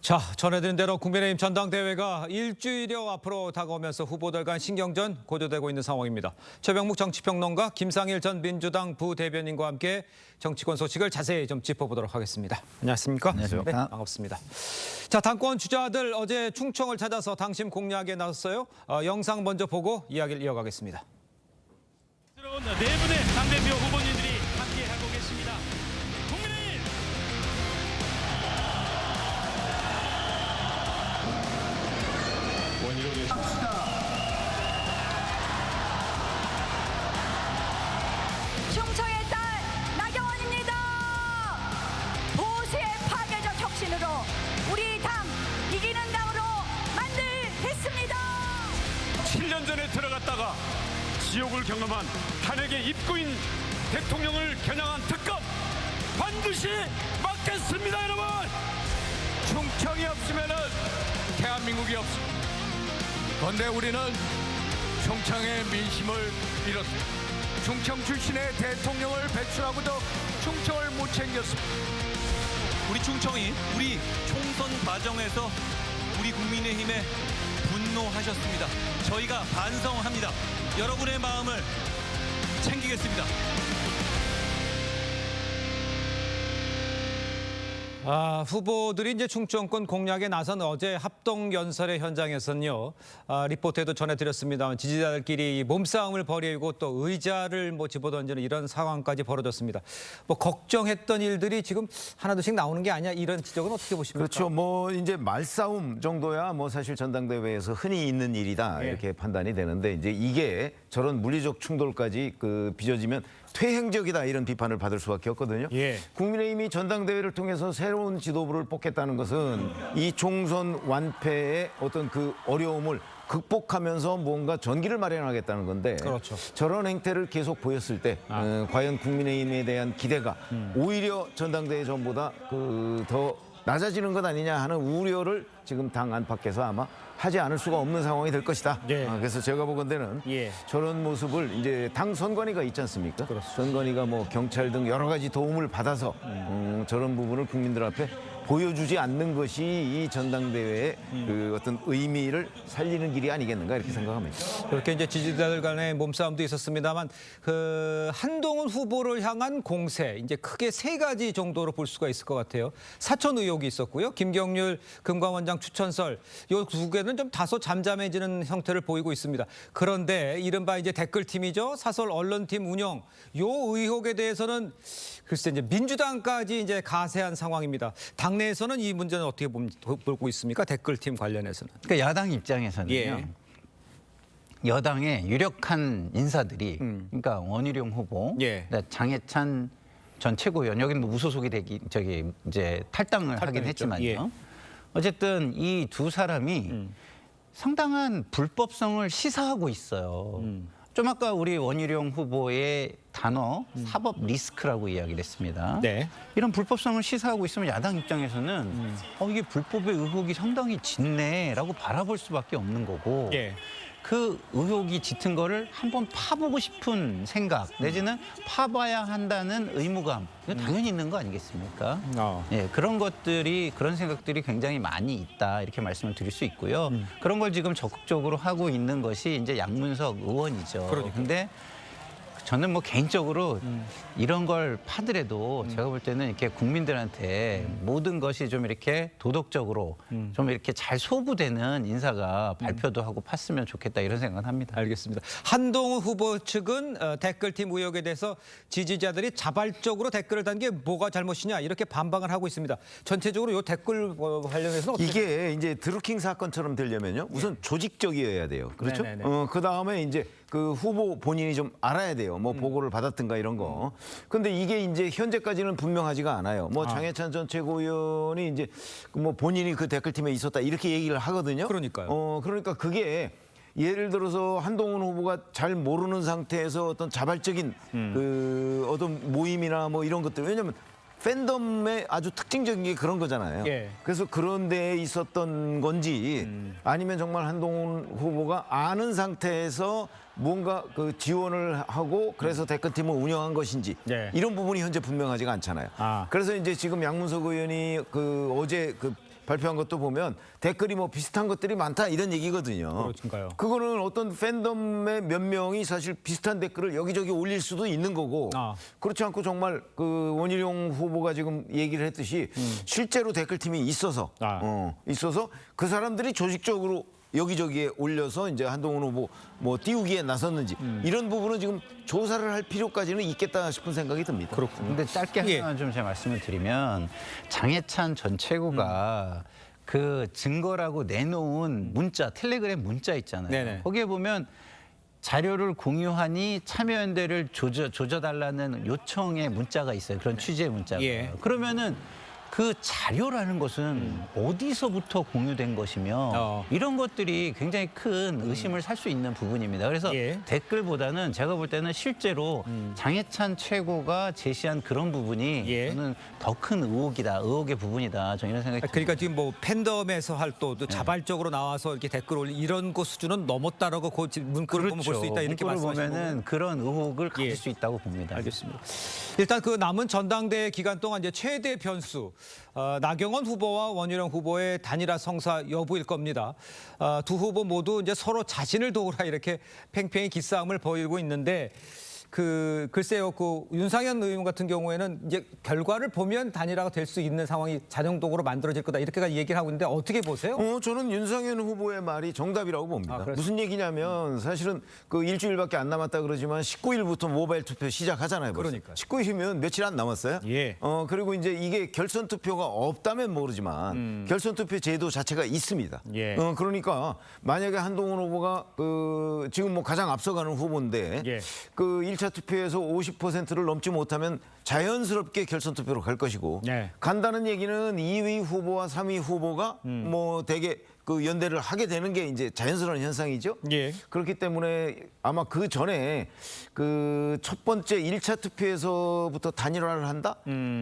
자, 전해드린 대로 국민의힘 전당대회가 일주일여 앞으로 다가오면서 후보들 간 신경전 고조되고 있는 상황입니다. 최병묵 정치평론가, 김상일 전 민주당 부대변인과 함께 정치권 소식을 자세히 좀 짚어보도록 하겠습니다. 안녕하십니까? 안녕하십니까? 네, 반갑습니다. 자, 당권 주자들 어제 충청을 찾아서 당심 공략에 나섰어요. 영상 먼저 보고 이야기를 이어가겠습니다. 새로운 네 분의 당대표 후보님들이 함께하고 계십니다. 국민의힘 충청의 딸 나경원입니다. 보수의 파괴적 혁신으로 우리 당 이기는 당으로 만들겠습니다. 7년 전에 들어갔다가 지옥을 경험한 탄핵의 입구인 대통령을 겨냥한 특검 반드시 막겠습니다, 여러분. 충청이 없으면은 대한민국이 없습니다. 그런데 우리는 충청의 민심을 잃었습니다. 충청 출신의 대통령을 배출하고도 충청을 못 챙겼습니다. 우리 충청이 우리 총선 과정에서 우리 국민의힘에 분노하셨습니다. 저희가 반성합니다. 여러분의 마음을 챙기겠습니다. 후보들이 이제 충청권 공략에 나선 어제 합동 연설의 현장에서는요, 리포트에도 전해드렸습니다만 지지자들끼리 몸싸움을 벌이고 또 의자를 집어던지는 이런 상황까지 벌어졌습니다. 걱정했던 일들이 지금 하나둘씩 나오는 게 아니야, 이런 지적은 어떻게 보십니까? 그렇죠. 이제 말싸움 정도야 사실 전당대회에서 흔히 있는 일이다 이렇게 판단이 되는데 이제 이게 저런 물리적 충돌까지 빚어지면 퇴행적이다 이런 비판을 받을 수밖에 없거든요. 예. 국민의힘이 전당대회를 통해서 새로운 지도부를 뽑겠다는 것은 이 총선 완패의 어떤 어려움을 극복하면서 뭔가 전기를 마련하겠다는 건데 그렇죠. 저런 행태를 계속 보였을 때 과연 국민의힘에 대한 기대가 오히려 전당대회 전보다 더 낮아지는 것 아니냐 하는 우려를 지금 당 안팎에서 아마 하지 않을 수가 없는 상황이 될 것이다. 예. 그래서 제가 보건대는 예. 저런 모습을 이제 당 선관위가 있지 않습니까? 그렇습니다. 선관위가 경찰 등 여러 가지 도움을 받아서 저런 부분을 국민들 앞에 보여주지 않는 것이 이 전당대회의 어떤 의미를 살리는 길이 아니겠는가 이렇게 생각합니다. 그렇게 이제 지지자들 간의 몸싸움도 있었습니다만 한동훈 후보를 향한 공세 이제 크게 세 가지 정도로 볼 수가 있을 것 같아요. 사천 의혹이 있었고요. 김경률 금감원장 추천설 이 두 개는 좀 다소 잠잠해지는 형태를 보이고 있습니다. 그런데 이른바 이제 댓글팀이죠. 사설 언론팀 운영 요 의혹에 대해서는 글쎄 이제 민주당까지 이제 가세한 상황입니다. 당내에서는 이 문제는 어떻게 보고 있습니까? 댓글팀 관련해서는. 그러니까 야당 입장에서는요. 예. 여당의 유력한 인사들이 그러니까 원희룡 후보, 예. 장해찬 전 최고위원 여기는 무소속이 이제 탈당을 하긴 탈당했죠. 했지만요. 예. 어쨌든 이 두 사람이 상당한 불법성을 시사하고 있어요. 좀 아까 우리 원희룡 후보의 단어 사법 리스크라고 이야기를 했습니다. 네. 이런 불법성을 시사하고 있으면 야당 입장에서는 이게 불법의 의혹이 상당히 짙네라고 바라볼 수밖에 없는 거고 예. 그 의혹이 짙은 거를 한번 파보고 싶은 생각 내지는 파봐야 한다는 의무감 이거 당연히 있는 거 아니겠습니까? 예, 그런 생각들이 굉장히 많이 있다 이렇게 말씀을 드릴 수 있고요. 그런 걸 지금 적극적으로 하고 있는 것이 이제 양문석 의원이죠. 그런데 저는 개인적으로 이런 걸 파더라도 제가 볼 때는 이렇게 국민들한테 모든 것이 좀 이렇게 도덕적으로 좀 이렇게 잘 소구되는 인사가 발표도 하고 팠으면 좋겠다 이런 생각은 합니다. 알겠습니다. 한동훈 후보 측은 댓글팀 의혹에 대해서 지지자들이 자발적으로 댓글을 단 게 뭐가 잘못이냐 이렇게 반박을 하고 있습니다. 전체적으로 이 댓글 관련해서는 어떻게 이게 이제 드루킹 사건처럼 되려면요 우선 조직적이어야 돼요. 그렇죠? 네네네. 그 다음에 이제 후보 본인이 좀 알아야 돼요. 보고를 받았든가 이런 거. 근데 이게 이제 현재까지는 분명하지가 않아요. 장해찬 전 최고위원이 이제 본인이 그 댓글팀에 있었다 이렇게 얘기를 하거든요. 그러니까요. 그러니까 그게 예를 들어서 한동훈 후보가 잘 모르는 상태에서 어떤 자발적인 어떤 모임이나 이런 것들 왜냐면 팬덤의 아주 특징적인 게 그런 거잖아요. 예. 그래서 그런 데에 있었던 건지 아니면 정말 한동훈 후보가 아는 상태에서 뭔가 지원을 하고 그래서 댓글팀을 운영한 것인지 예. 이런 부분이 현재 분명하지가 않잖아요. 아. 그래서 이제 지금 양문석 의원이 어제 발표한 것도 보면 댓글이 뭐 비슷한 것들이 많다 이런 얘기거든요. 그렇군가요. 그거는 어떤 팬덤의 몇 명이 사실 비슷한 댓글을 여기저기 올릴 수도 있는 거고 그렇지 않고 정말 그 원희룡 후보가 지금 얘기를 했듯이 실제로 댓글팀이 있어서 있어서 그 사람들이 조직적으로 여기저기에 올려서 이제 한동훈 후보 뭐 띄우기에 나섰는지 이런 부분은 지금 조사를 할 필요까지는 있겠다 싶은 생각이 듭니다. 그렇군요. 근데 짧게 예. 하나만 좀 제가 말씀을 드리면 장해찬 전 최고가 그 증거라고 내놓은 문자, 텔레그램 문자 있잖아요. 네네. 거기에 보면 자료를 공유하니 참여연대를 조져달라는 요청의 문자가 있어요. 그런 취지의 문자가. 예. 그러면은 그 자료라는 것은 어디서부터 공유된 것이며 이런 것들이 굉장히 큰 의심을 살 수 있는 부분입니다. 그래서 예. 댓글보다는 제가 볼 때는 실제로 장해찬 최고가 제시한 그런 부분이 예. 저는 더 큰 의혹의 부분이다. 저는 이런 생각이 듭니다. 그러니까 지금 뭐 팬덤에서 활동도 자발적으로 나와서 이렇게 댓글 올리 이런 거 수준은 넘었다라고 그 문구를 보면 볼 수 있다 이렇게 문구를 말씀하시는 거고. 보면은 그런 의혹을 가질 예. 수 있다고 봅니다. 알겠습니다. 일단 그 남은 전당대회 기간 동안 이제 최대 변수 나경원 후보와 원희룡 후보의 단일화 성사 여부일 겁니다. 두 후보 모두 이제 서로 자신을 도우라 이렇게 팽팽히 기싸움을 벌이고 있는데 글쎄요, 윤상현 의원 같은 경우에는 이제 결과를 보면 단일화가 될 수 있는 상황이 자동적으로 만들어질 거다 이렇게까지 얘기를 하고 있는데 어떻게 보세요? 저는 윤상현 후보의 말이 정답이라고 봅니다. 그렇습니까? 무슨 얘기냐면 사실은 그 일주일밖에 안 남았다 그러지만 19일부터 모바일 투표 시작하잖아요. 그러니까요. 19일이면 며칠 안 남았어요. 예. 그리고 이제 이게 결선 투표가 없다면 모르지만 결선 투표 제도 자체가 있습니다. 예. 그러니까 만약에 한동훈 후보가 지금 뭐 가장 앞서가는 후보인데 예. 그 1차 투표에서 50%를 넘지 못하면 자연스럽게 결선 투표로 갈 것이고 네. 간다는 얘기는 2위 후보와 3위 후보가 뭐 대개 그 연대를 하게 되는 게 이제 자연스러운 현상이죠. 예. 그렇기 때문에 아마 그 전에 그 첫 번째 1차 투표에서부터 단일화를 한다?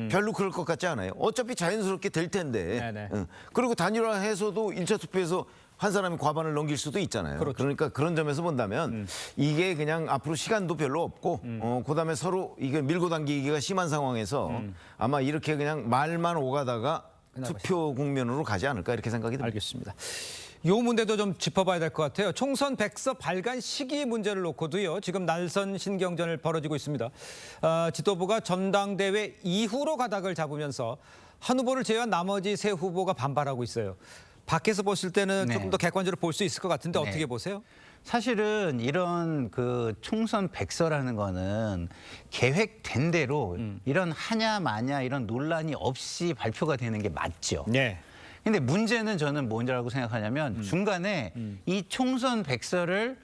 별로 그럴 것 같지 않아요. 어차피 자연스럽게 될 텐데. 네네. 그리고 단일화해서도 1차 투표에서 한 사람이 과반을 넘길 수도 있잖아요. 그렇죠. 그러니까 그런 점에서 본다면 이게 그냥 앞으로 시간도 별로 없고 그다음에 서로 이게 밀고 당기기가 심한 상황에서 아마 이렇게 그냥 말만 오가다가 투표 국면으로 가지 않을까 이렇게 생각이 듭니다. 알겠습니다. 요 문제도 좀 짚어봐야 될 것 같아요. 총선 백서 발간 시기 문제를 놓고도요. 지금 날선 신경전을 벌어지고 있습니다. 지도부가 전당대회 이후로 가닥을 잡으면서 한 후보를 제외한 나머지 세 후보가 반발하고 있어요. 밖에서 보실 때는 네. 조금 더 객관적으로 볼 수 있을 것 같은데 네. 어떻게 보세요? 사실은 이런 그 총선 백서라는 거는 계획된 대로 이런 하냐 마냐 이런 논란이 없이 발표가 되는 게 맞죠. 네. 근데 문제는 저는 뭔지라고 생각하냐면 중간에 이 총선 백서를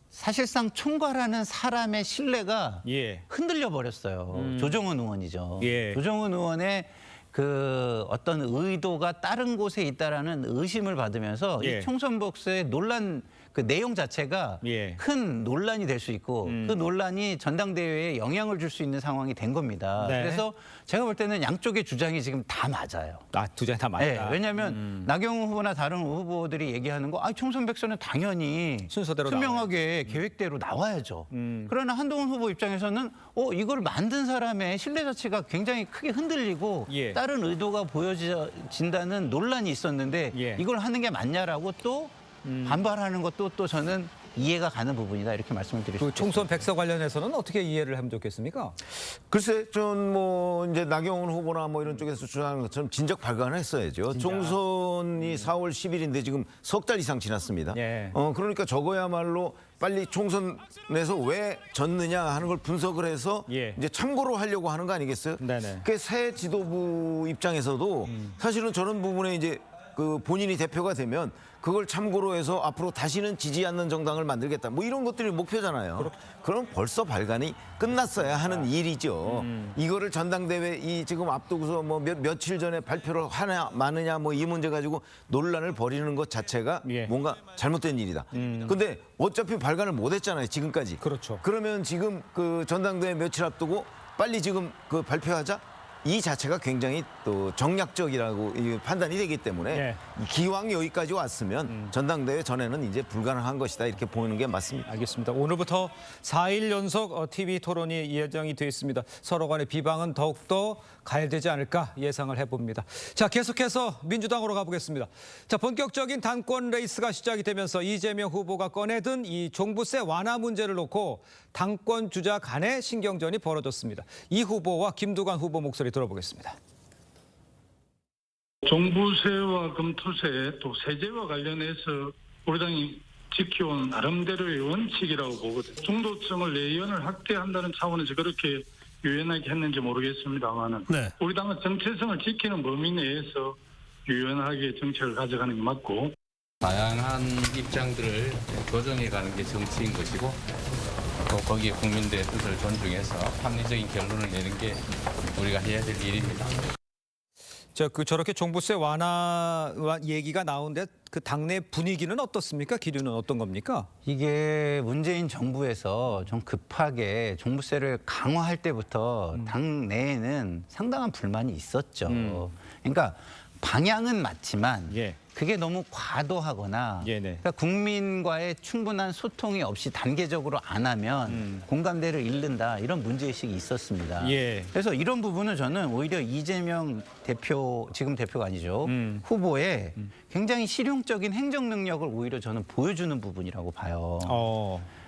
사실상 총괄하는 사람의 신뢰가 예. 흔들려 버렸어요. 조정훈 의원이죠. 예. 조정훈 의원의 그 어떤 의도가 다른 곳에 있다라는 의심을 받으면서 예. 이 총선 백서의 논란 그 내용 자체가 예. 큰 논란이 될 수 있고 그 논란이 전당대회에 영향을 줄 수 있는 상황이 된 겁니다. 네. 그래서 제가 볼 때는 양쪽의 주장이 지금 다 맞아요. 두 장 다 맞다. 네, 왜냐하면 나경원 후보나 다른 후보들이 얘기하는 거, 총선 백서는 당연히 순서대로 투명하게 계획대로 나와야죠. 그러나 한동훈 후보 입장에서는 이걸 만든 사람의 신뢰 자체가 굉장히 크게 흔들리고 예. 다른 의도가 보여진다는 논란이 있었는데 예. 이걸 하는 게 맞냐라고 또 반발하는 것도 또 저는 이해가 가는 부분이다 이렇게 말씀을 드릴 수 그 있습니다. 총선 백서 관련해서는 어떻게 이해를 하면 좋겠습니까? 글쎄, 전 뭐 이제 나경원 후보나 뭐 이런 쪽에서 주장하는 것처럼 진작 발간을 했어야죠. 총선이 4월 10일인데 지금 석 달 이상 지났습니다. 예. 그러니까 저거야말로 빨리 총선에서 왜 졌느냐 하는 걸 분석을 해서 예. 이제 참고로 하려고 하는 거 아니겠어요? 네네. 그 새 지도부 입장에서도 사실은 저런 부분에 이제 그 본인이 대표가 되면 그걸 참고로 해서 앞으로 다시는 지지 않는 정당을 만들겠다. 뭐 이런 것들이 목표잖아요. 그럼 벌써 발간이 끝났어야 하는 일이죠. 이거를 전당대회 이 지금 앞두고서 뭐 며칠 전에 발표를 하냐 마느냐 뭐 이 문제 가지고 논란을 벌이는 것 자체가 예. 뭔가 잘못된 일이다. 근데 어차피 발간을 못 했잖아요. 지금까지. 그렇죠. 그러면 지금 그 전당대회 며칠 앞두고 빨리 지금 그 발표하자? 이 자체가 굉장히 또 정략적이라고 판단이 되기 때문에 예. 기왕 여기까지 왔으면 전당대회 전에는 이제 불가능한 것이다 이렇게 보는 게 맞습니다. 알겠습니다. 오늘부터 4일 연속 TV 토론이 예정이 되어 있습니다. 서로 간의 비방은 더욱더 가열되지 않을까 예상을 해봅니다. 자, 계속해서 민주당으로 가보겠습니다. 자, 본격적인 당권 레이스가 시작이 되면서 이재명 후보가 꺼내든 이 종부세 완화 문제를 놓고 당권 주자 간의 신경전이 벌어졌습니다. 이 후보와 김두관 후보 목소리 들어보겠습니다. 종부세와 금투세 또 세제와 관련해서 우리 당이 지켜온 나름대로의 원칙이라고 보거든요. 중도층을 내연을 확대한다는 차원에서 그렇게 유연하게 했는지 모르겠습니다만은 우리 당은 정체성을 지키는 범위 내에서 유연하게 정책을 가져가는 게 맞고 다양한 입장들을 조정해가는 게 정치인 것이고 또 거기에 국민들의 뜻을 존중해서 합리적인 결론을 내는 게 우리가 해야 될 일입니다. 저렇게 종부세 완화 얘기가 나오는데 그 당내 분위기는 어떻습니까? 기류는 어떤 겁니까? 이게 문재인 정부에서 좀 급하게 종부세를 강화할 때부터 당 내에는 상당한 불만이 있었죠. 그러니까 방향은 맞지만 예. 그게 너무 과도하거나 네네. 그러니까 국민과의 충분한 소통이 없이 단계적으로 안 하면 공감대를 잃는다 이런 문제의식이 있었습니다. 예. 그래서 이런 부분은 저는 오히려 이재명 대표, 지금 대표가 아니죠. 후보의 굉장히 실용적인 행정 능력을 오히려 저는 보여주는 부분이라고 봐요.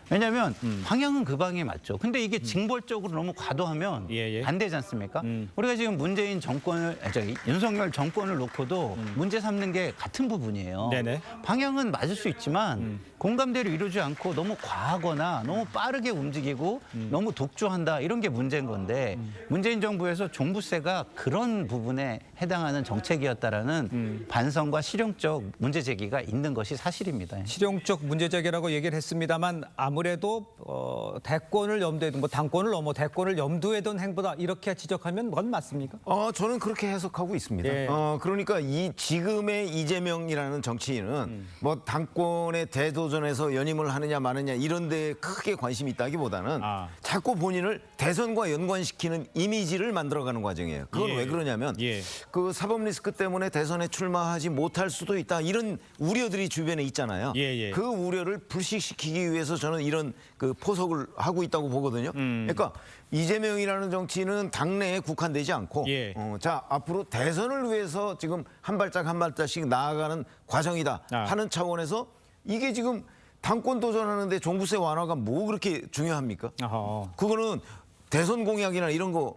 왜냐하면 방향은 그 방향에 맞죠. 근데 이게 징벌적으로 너무 과도하면 예. 안 되지 않습니까? 우리가 지금 문재인 정권을, 윤석열 정권을 놓고도 문제 삼는 게 같은 부분이에요. 네네. 방향은 맞을 수 있지만 공감대를 이루지 않고 너무 과하거나 너무 빠르게 움직이고 너무 독주한다 이런 게 문제인 건데 문재인 정부에서 종부세가 그런 부분에 해당하는 정책이었다라는 반성과 실용적 문제 제기가 있는 것이 사실입니다. 실용적 문제 제기라고 얘기를 했습니다만 아무래도 대권을 염두에 둔, 당권을 넘어 대권을 염두에 둔 행보다 이렇게 지적하면 그건 맞습니까? 저는 그렇게 해석하고 있습니다. 예. 그러니까 이 지금의 이재명이라는 정치인은 뭐 당권의 대도전에서 연임을 하느냐 마느냐 이런 데에 크게 관심이 있다기보다는 자꾸 본인을 대선과 연관시키는 이미지를 만들어가는 과정이에요. 그건 예. 왜 그러냐면 예. 그 사법 리스크 때문에 대선에 출마하지 못할 수도 있다 이런 우려들이 주변에 있잖아요. 예. 그 우려를 불식시키기 위해서 저는 이런 그 포석을 하고 있다고 보거든요. 그러니까 이재명이라는 정치인은 당내에 국한되지 않고 예. 자 앞으로 대선을 위해서 지금 한 발짝 한 발짝씩 나아가는 과정이다 하는 차원에서 이게 지금 당권 도전하는데 종부세 완화가 뭐 그렇게 중요합니까? 그거는 대선 공약이나 이런 거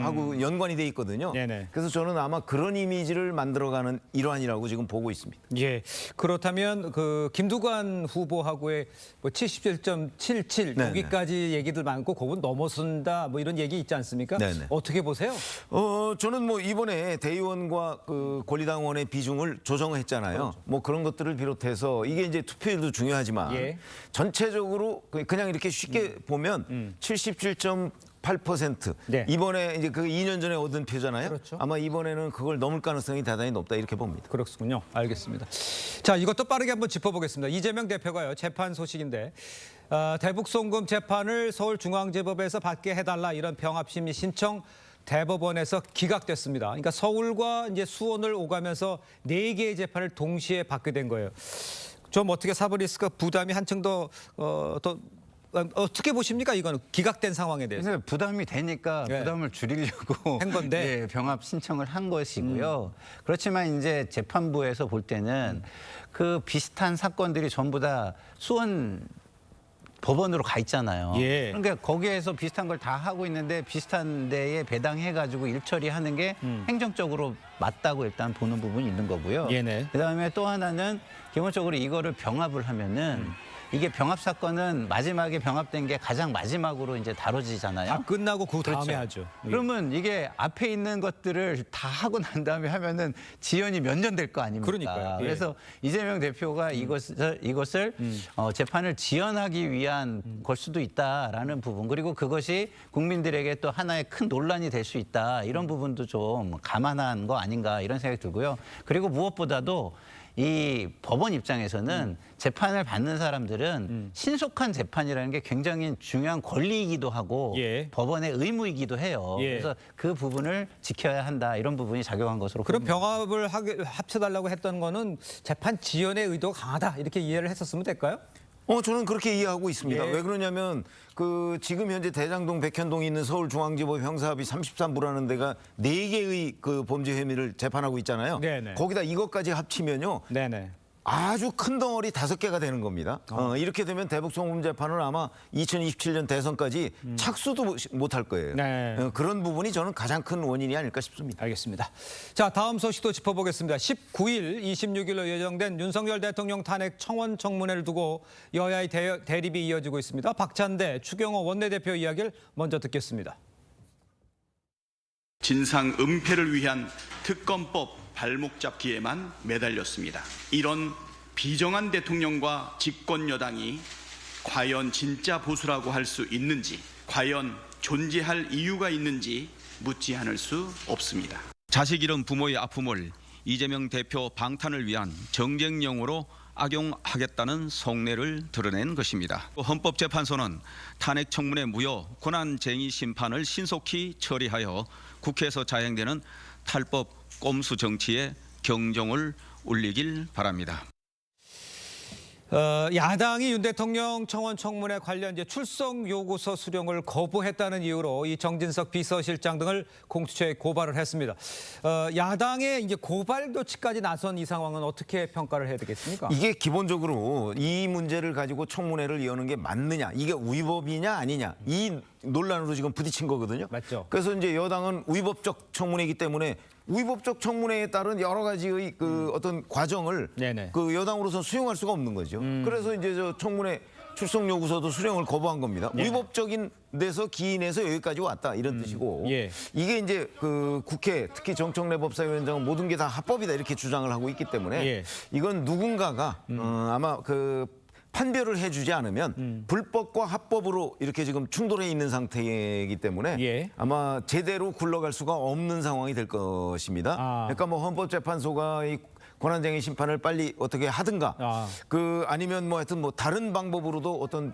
하고 연관이 돼 있거든요. 네네. 그래서 저는 아마 그런 이미지를 만들어가는 일환이라고 지금 보고 있습니다. 예. 그렇다면 그 김두관 후보하고의 뭐 77.77 네네. 여기까지 얘기들 많고 그건 넘어선다 뭐 이런 얘기 있지 않습니까? 네네. 어떻게 보세요? 저는 뭐 이번에 대의원과 그 권리당원의 비중을 조정했잖아요. 뭐 그런 것들을 비롯해서 이게 이제 투표율도 중요하지만 예. 전체적으로 그냥 이렇게 쉽게 보면 77.8% 네. 이번에 이제 그 2년 전에 얻은 표잖아요. 그렇죠. 아마 이번에는 그걸 넘을 가능성이 대단히 높다 이렇게 봅니다. 그렇군요. 알겠습니다. 자, 이것도 빠르게 한번 짚어보겠습니다. 이재명 대표가요. 재판 소식인데 대북송금 재판을 서울중앙지법에서 받게 해달라 이런 병합심리 신청 대법원에서 기각됐습니다. 그러니까 서울과 이제 수원을 오가면서 4개의 재판을 동시에 받게 된 거예요. 좀 어떻게 사법리스크 부담이 한층 더 어떻게 보십니까? 이거는 기각된 상황에 대해서. 그래서 부담이 되니까 예. 부담을 줄이려고 한 건데. 예, 병합 신청을 한 것이고요. 그렇지만 이제 재판부에서 볼 때는 그 비슷한 사건들이 전부 다 수원 법원으로 가 있잖아요. 예. 그러니까 거기에서 비슷한 걸 다 하고 있는데 비슷한 데에 배당해가지고 일처리하는 게 행정적으로 맞다고 일단 보는 부분이 있는 거고요. 예네. 그다음에 또 하나는 기본적으로 이거를 병합을 하면은 이게 병합 사건은 마지막에 병합된 게 가장 마지막으로 이제 다뤄지잖아요. 다 끝나고 그 다음에 그렇죠. 하죠. 그러면 이게 앞에 있는 것들을 다 하고 난 다음에 하면은 지연이 몇 년 될 거 아닙니까? 그러니까요. 예. 그래서 이재명 대표가 이것을 재판을 지연하기 위한 걸 수도 있다라는 부분 그리고 그것이 국민들에게 또 하나의 큰 논란이 될 수 있다 이런 부분도 좀 감안한 거 아닌가 이런 생각이 들고요. 그리고 무엇보다도 이 법원 입장에서는 재판을 받는 사람들은 신속한 재판이라는 게 굉장히 중요한 권리이기도 하고 예. 법원의 의무이기도 해요. 예. 그래서 그 부분을 지켜야 한다 이런 부분이 작용한 것으로 그럼 보입니다. 병합을 합쳐달라고 했던 거는 재판 지연의 의도가 강하다 이렇게 이해를 했었으면 될까요? 저는 그렇게 이해하고 있습니다. 예. 왜 그러냐면 지금 현재 대장동, 백현동에 있는 서울중앙지법 형사합의 33부라는 데가 4개의 그 범죄 혐의를 재판하고 있잖아요. 네네. 거기다 이것까지 합치면요. 네네. 아주 큰 덩어리 5개가 되는 겁니다. 이렇게 되면 대북 송금 재판을 아마 2027년 대선까지 착수도 못할 거예요. 네. 그런 부분이 저는 가장 큰 원인이 아닐까 싶습니다. 알겠습니다. 자, 다음 소식도 짚어보겠습니다. 19일, 26일로 예정된 윤석열 대통령 탄핵 청원 청문회를 두고 여야의 대립이 이어지고 있습니다. 박찬대, 추경호 원내대표 이야기를 먼저 듣겠습니다. 진상 은폐를 위한 특검법 발목 잡기에만 매달렸습니다. 이런 비정한 대통령과 집권 여당이 과연 진짜 보수라고 할 수 있는지, 과연 존재할 이유가 있는지 묻지 않을 수 없습니다. 자식 잃은 부모의 아픔을 이재명 대표 방탄을 위한 정쟁용으로 악용하겠다는 속내를 드러낸 것입니다. 헌법재판소는 탄핵 청문회 무효 권한쟁의 심판을 신속히 처리하여 국회에서 자행되는 탈법 꼼수 정치에 경종을 울리길 바랍니다. 야당이 윤 대통령 청원 청문회 관련 출석 요구서 수령을 거부했다는 이유로 이 정진석 비서실장 등을 공수처에 고발을 했습니다. 야당의 고발 조치까지 나선 이 상황은 어떻게 평가를 해야 되겠습니까? 이게 기본적으로 이 문제를 가지고 청문회를 여는 게 맞느냐, 이게 위법이냐 아니냐, 이 논란으로 지금 부딪힌 거거든요. 맞죠. 그래서 이제 여당은 위법적 청문회이기 때문에 위법적 청문회에 따른 여러 가지의 어떤 과정을 네네. 여당으로서 수용할 수가 없는 거죠. 그래서 이제 저 청문회 출석 요구서도 수령을 거부한 겁니다. 네. 위법적인 데서 기인해서 여기까지 왔다 이런 뜻이고 예. 이게 이제 국회 특히 정청래 법사위원장은 모든 게 다 합법이다 이렇게 주장을 하고 있기 때문에 예. 이건 누군가가 아마 판별을 해주지 않으면 불법과 합법으로 이렇게 지금 충돌해 있는 상태이기 때문에 예. 아마 제대로 굴러갈 수가 없는 상황이 될 것입니다. 그러니까 뭐 헌법재판소가 이 권한쟁의 심판을 빨리 어떻게 하든가 아니면 하여튼 다른 방법으로도 어떤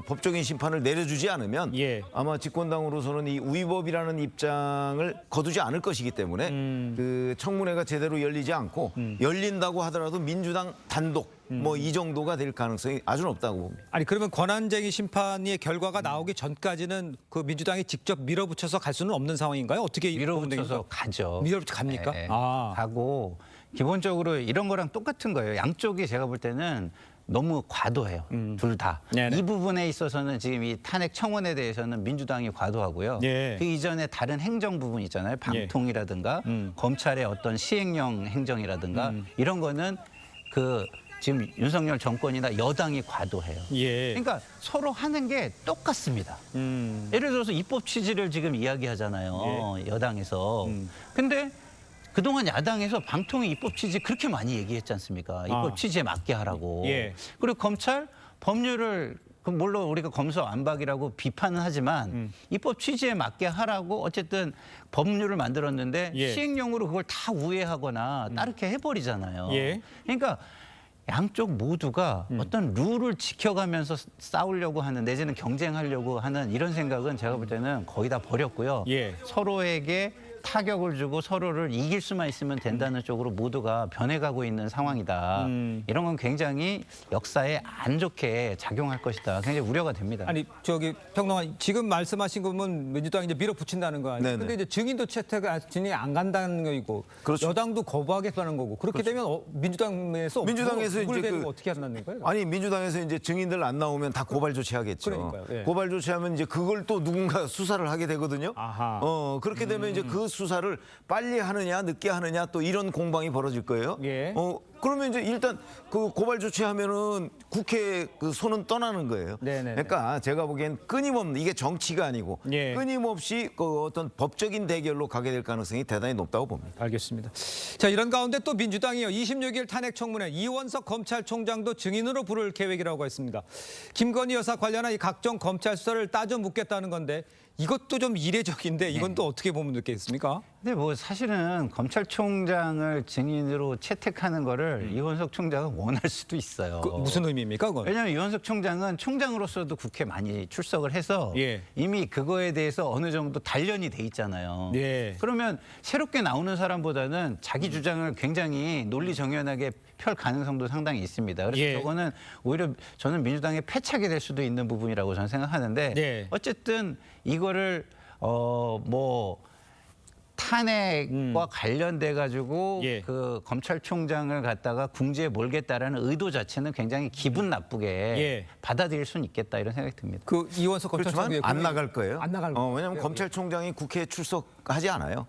법적인 심판을 내려주지 않으면 예. 아마 집권당으로서는 이 위법이라는 입장을 거두지 않을 것이기 때문에 청문회가 제대로 열리지 않고 열린다고 하더라도 민주당 단독 이 정도가 될 가능성이 아주 높다고 봅니다. 아니 그러면 권한쟁의 심판의 결과가 나오기 전까지는 민주당이 직접 밀어붙여서 갈 수는 없는 상황인가요? 어떻게 밀어붙여서 가죠. 밀어붙여 갑니까? 네, 아. 가고 기본적으로 이런 거랑 똑같은 거예요. 양쪽이 제가 볼 때는 너무 과도해요. 둘 다. 네네. 이 부분에 있어서는 지금 이 탄핵 청원에 대해서는 민주당이 과도하고요. 예. 그 이전에 다른 행정 부분 있잖아요. 방통이라든가 검찰의 어떤 시행령 행정이라든가 이런 거는 지금 윤석열 정권이나 여당이 과도해요. 예. 그러니까 서로 하는 게 똑같습니다. 예를 들어서 입법 취지를 지금 이야기하잖아요. 여당에서. 근데 그동안 야당에서 방통위 입법 취지 그렇게 많이 얘기했지 않습니까? 입법 취지에 맞게 하라고. 예. 그리고 검찰 법률을 물론 우리가 검수완박이라고 비판은 하지만 입법 취지에 맞게 하라고 어쨌든 법률을 만들었는데 예. 시행령으로 그걸 다 우회하거나 따르게 해버리잖아요. 예. 그러니까 양쪽 모두가 어떤 룰을 지켜가면서 싸우려고 하는 내지는 경쟁하려고 하는 이런 생각은 제가 볼 때는 거의 다 버렸고요. 예. 서로에게 타격을 주고 서로를 이길 수만 있으면 된다는 쪽으로 모두가 변해가고 있는 상황이다. 이런 건 굉장히 역사에 안 좋게 작용할 것이다. 굉장히 우려가 됩니다. 아니 평론가 지금 말씀하신 거면 민주당이 이제 밀어붙인다는 거 아니에요? 네네. 근데 이제 증인도 진행이 안 간다는 거이고 그렇죠. 여당도 거부하겠다는 거고 그렇게 되면 민주당에서 이제 어떻게 한다는 거예요? 아니 민주당에서 이제 증인들 안 나오면 다 고발 조치하겠죠. 그러니까요. 예. 고발 조치하면 이제 그걸 또 누군가 수사를 하게 되거든요. 아하. 그렇게 되면 이제 그 수사를 빨리 하느냐 늦게 하느냐 또 이런 공방이 벌어질 거예요. 예. 그러면 이제 일단 고발 조치하면은 국회 손은 떠나는 거예요. 네네네. 그러니까 제가 보기엔 끊임없는 이게 정치가 아니고 예. 끊임없이 어떤 법적인 대결로 가게 될 가능성이 대단히 높다고 봅니다. 알겠습니다. 자, 이런 가운데 또 민주당이요. 26일 탄핵 청문회 이원석 검찰총장도 증인으로 부를 계획이라고 했습니다. 김건희 여사 관련한 이 각종 검찰 수사를 따져 묻겠다는 건데 이것도 좀 이례적인데 이건 또 어떻게 보면 느끼겠습니까? 근데 뭐 사실은 검찰총장을 증인으로 채택하는 거를 이원석 총장은 원할 수도 있어요. 그 무슨 의미입니까, 그건? 왜냐하면 이원석 총장은 총장으로서도 국회 많이 출석을 해서 예. 이미 그거에 대해서 어느 정도 단련이 돼 있잖아요. 예. 그러면 새롭게 나오는 사람보다는 자기 주장을 굉장히 논리 정연하게 펼 가능성도 상당히 있습니다. 그래서 예. 저거는 오히려 저는 민주당의 패착이 될 수도 있는 부분이라고 저는 생각하는데 예. 어쨌든 이거를 뭐 탄핵과 관련돼 가지고 예. 그 검찰총장을 갖다가 궁지에 몰겠다라는 의도 자체는 굉장히 기분 나쁘게 예. 받아들일 수는 있겠다 이런 생각이 듭니다. 그 이원석 검찰총장 그렇지만 안 나갈 거예요. 안 나갈 왜냐하면 검찰총장이 국회에 출석하지 않아요.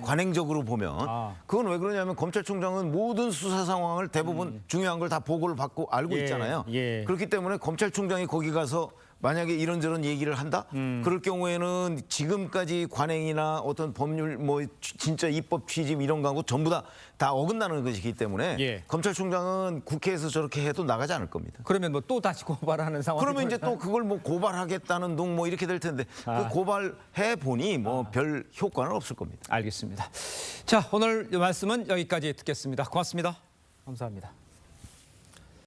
관행적으로 보면. 아. 그건 왜 그러냐면 검찰총장은 모든 수사 상황을 대부분 중요한 걸 다 보고를 받고 알고 예, 있잖아요. 예. 그렇기 때문에 검찰총장이 거기 가서 만약에 이런저런 얘기를 한다? 그럴 경우에는 지금까지 관행이나 어떤 법률 뭐 진짜 입법 취집 이런 거하고 전부 다 어긋나는 것이기 때문에 예. 검찰총장은 국회에서 저렇게 해도 나가지 않을 겁니다. 그러면 뭐 또 다시 고발하는 상황이 그러면 이제 또 그걸 뭐 고발하겠다는 둥 뭐 이렇게 될 텐데 그 고발해 보니 뭐 별 효과는 없을 겁니다. 알겠습니다. 자, 오늘 말씀은 여기까지 듣겠습니다. 고맙습니다. 감사합니다.